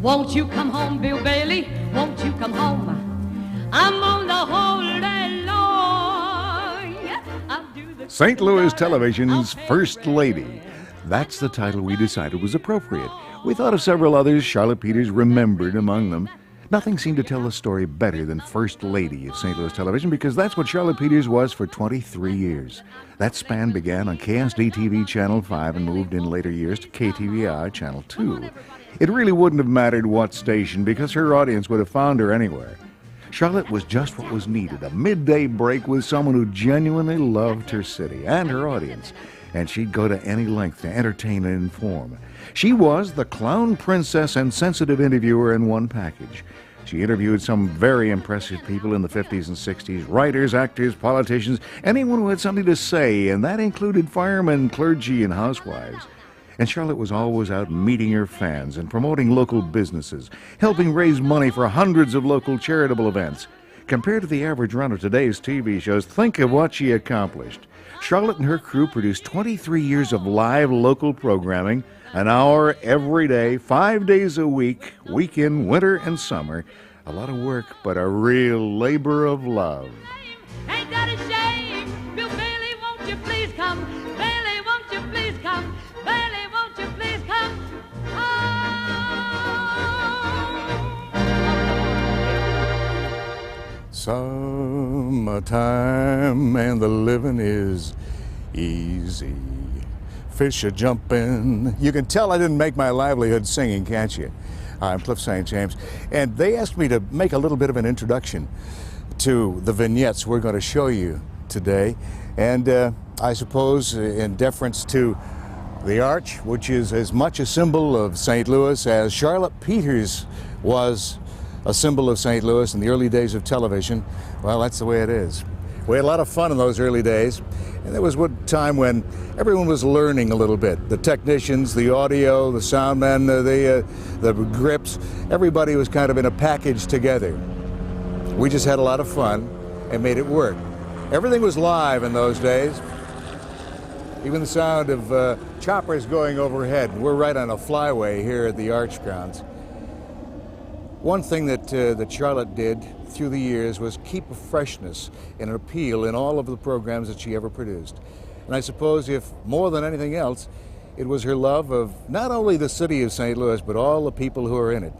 Won't you come home, Bill Bailey? Won't you come home? I'm on the whole day long. I'll do the St. Louis Television's First Lady. That's the title we decided was appropriate. We thought of several others Charlotte Peters remembered among them. Nothing seemed to tell the story better than First Lady of St. Louis Television, because that's what Charlotte Peters was for 23 years. That span began on KSD-TV Channel 5 and moved in later years to KTVI Channel 2. It really wouldn't have mattered what station, because her audience would have found her anywhere. Charlotte was just what was needed, a midday break with someone who genuinely loved her city and her audience, and she'd go to any length to entertain and inform. She was the clown princess and sensitive interviewer in one package. She interviewed some very impressive people in the 50s and 60s, writers, actors, politicians, anyone who had something to say, and that included firemen, clergy, and housewives. And Charlotte was always out meeting her fans and promoting local businesses, helping raise money for hundreds of local charitable events. Compared to the average run of today's TV shows, think of what she accomplished. Charlotte and her crew produced 23 years of live local programming, an hour every day, 5 days a week, weekend, winter, and summer. A lot of work, but a real labor of love. Ain't that a shame? Bill Bailey, won't you please come? Bailey, won't you please come? Bailey, won't you please come? Summertime and the living is easy. Fish are jumping. You can tell I didn't make my livelihood singing, can't you? I'm Cliff St. James, and they asked me to make a little bit of an introduction to the vignettes we're going to show you today. And I suppose in deference to the Arch, which is as much a symbol of St. Louis as Charlotte Peters was a symbol of St. Louis in the early days of television, well, that's the way it is. We had a lot of fun in those early days, and there was one time when everyone was learning a little bit. The technicians, the audio, the sound men, the grips, everybody was kind of in a package together. We just had a lot of fun and made it work. Everything was live in those days. Even the sound of choppers going overhead. We're right on a flyway here at the Arch grounds. One thing that Charlotte did through the years was keep a freshness and an appeal in all of the programs that she ever produced. And I suppose if more than anything else, it was her love of not only the city of St. Louis, but all the people who are in it.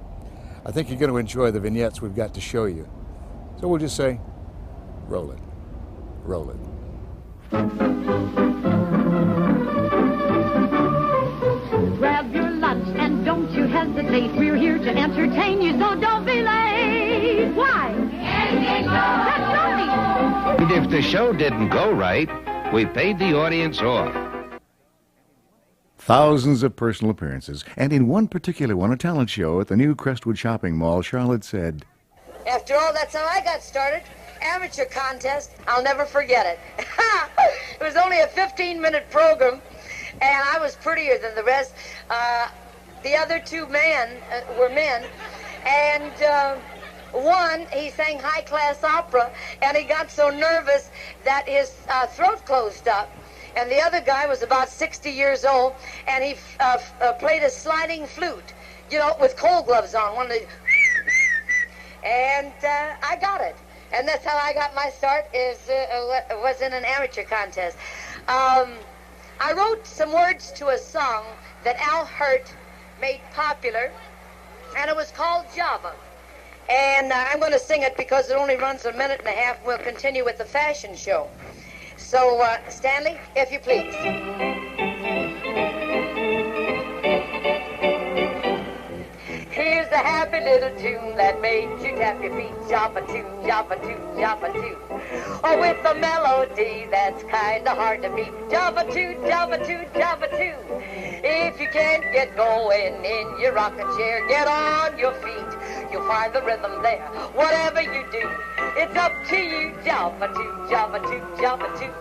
I think you're going to enjoy the vignettes we've got to show you. So we'll just say, roll it, roll it. Grab your lunch and don't you hesitate. We're here to entertain you, so don't be late. Why? That's right. And if the show didn't go right, we paid the audience off. Thousands of personal appearances, and in one particular one, a talent show at the new Crestwood Shopping Mall, Charlotte said, "After all, that's how I got started. Amateur contest. I'll never forget it. It was only a 15-minute program, and I was prettier than the rest. The other two men were men, and one, he sang high-class opera, and he got so nervous that his throat closed up. And the other guy was about 60 years old, and he played a sliding flute, you know, with coal gloves on. And I got it. And that's how I got my start, was in an amateur contest. I wrote some words to a song that Al Hurt made popular, and it was called Java. And I'm going to sing it because it only runs a minute and a half. We'll continue with the fashion show. So, Stanley, if you please. Here's a happy little tune that made you tap your feet. Java-too, java-too, java-too. Oh, with a melody that's kind of hard to beat. Java-too, java-too, java-too. If you can't get going in your rocking chair, get on your feet. You'll find the rhythm there. Whatever you do, it's up to you. Java-too, java-too, java-too.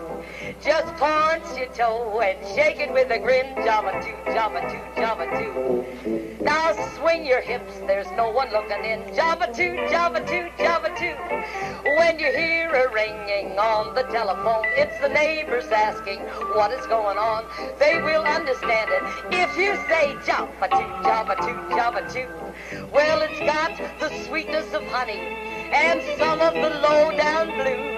Just point your toe and shake it with a grin. Java-too, java-too, java-too. Now swing your hips, there's no one looking in. Java-too, java-too, java-too. When you hear a ringing on the telephone, it's the neighbors asking what is going on. They will understand it if you say Java-too, java-too, java-too. Well, it's got the sweetness of honey and some of the low-down blues.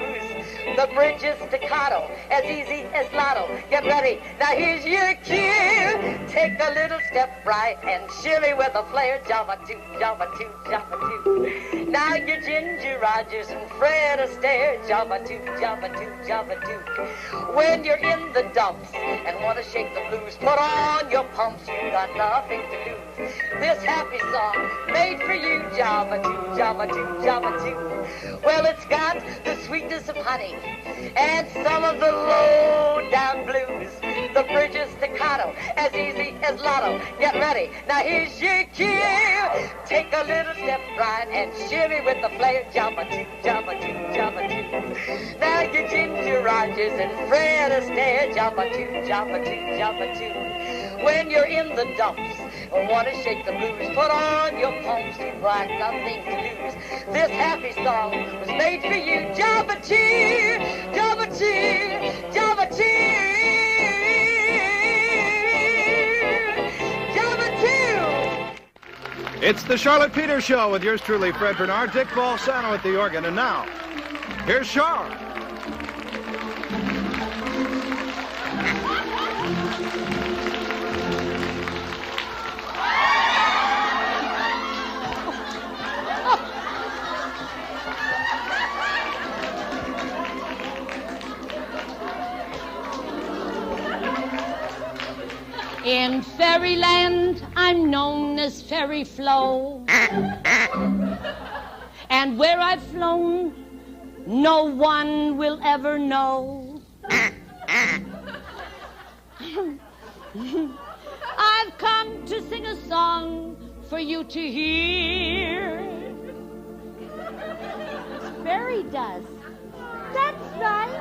The bridge is staccato, as easy as lotto. Get ready, now here's your cue. Take a little step right and shimmy with a flair. Java 2, Java 2, Java 2. Now your Ginger Rogers and Fred Astaire. Java 2, Java 2, Java 2. When you're in the dumps and want to shake the blues, put on your pumps, you got nothing to lose. This happy song made for you. Java 2, Java 2, Java 2. Well, it's got the sweetness of honey and some of the low-down blues. The bridge is staccato, as easy as lotto. Get ready, now here's your cue. Take a little step right and shimmy with the flair. Java 2, Java 2, Java 2. Now your Ginger Rogers and Fred Astaire. Java 2, Java 2, Java 2. When you're in the dumps or want to shake the blues, put on your pumps, you've got nothing to lose. This happy song was made for you. Java 2, Java 2, Java 2, Java 2. It's the Charlotte Peters Show with yours truly, Fred Bernard, Dick Balsano at the organ. And now, here's Char. In fairyland, I'm known as Fairy Flo. And where I've flown, no one will ever know. I've come to sing a song for you to hear. Fairy dust. That's right.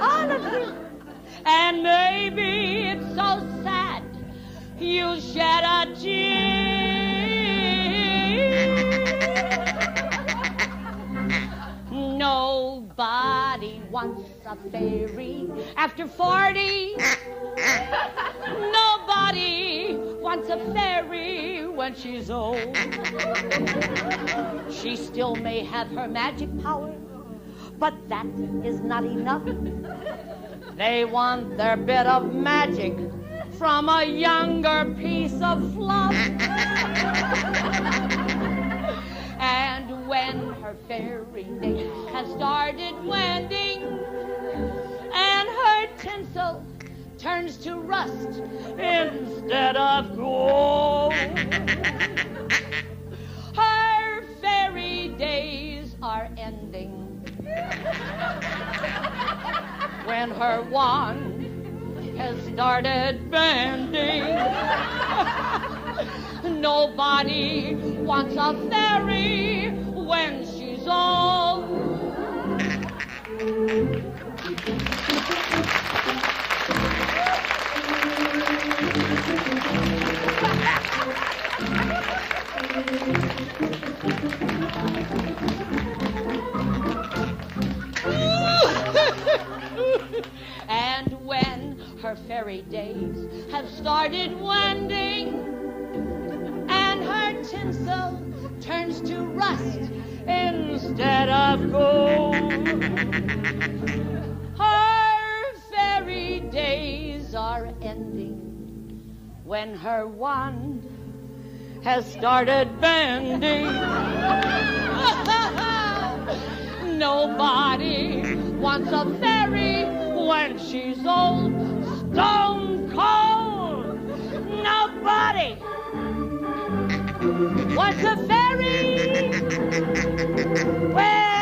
All of you. And maybe it's so sad you'll shed a tear. Nobody wants a fairy after 40. Nobody wants a fairy when she's old. She still may have her magic power, but that is not enough. They want their bit of magic from a younger piece of fluff. And when her fairy days have started wending and her tinsel turns to rust instead of gold, her fairy days are ending. When her wand has started bending, nobody wants a fairy when she's old. And when her fairy days have started wending and her tinsel turns to rust instead of gold, her fairy days are ending. When her wand has started bending, nobody wants a fairy when she's old, stone cold. Nobody wants a fairy when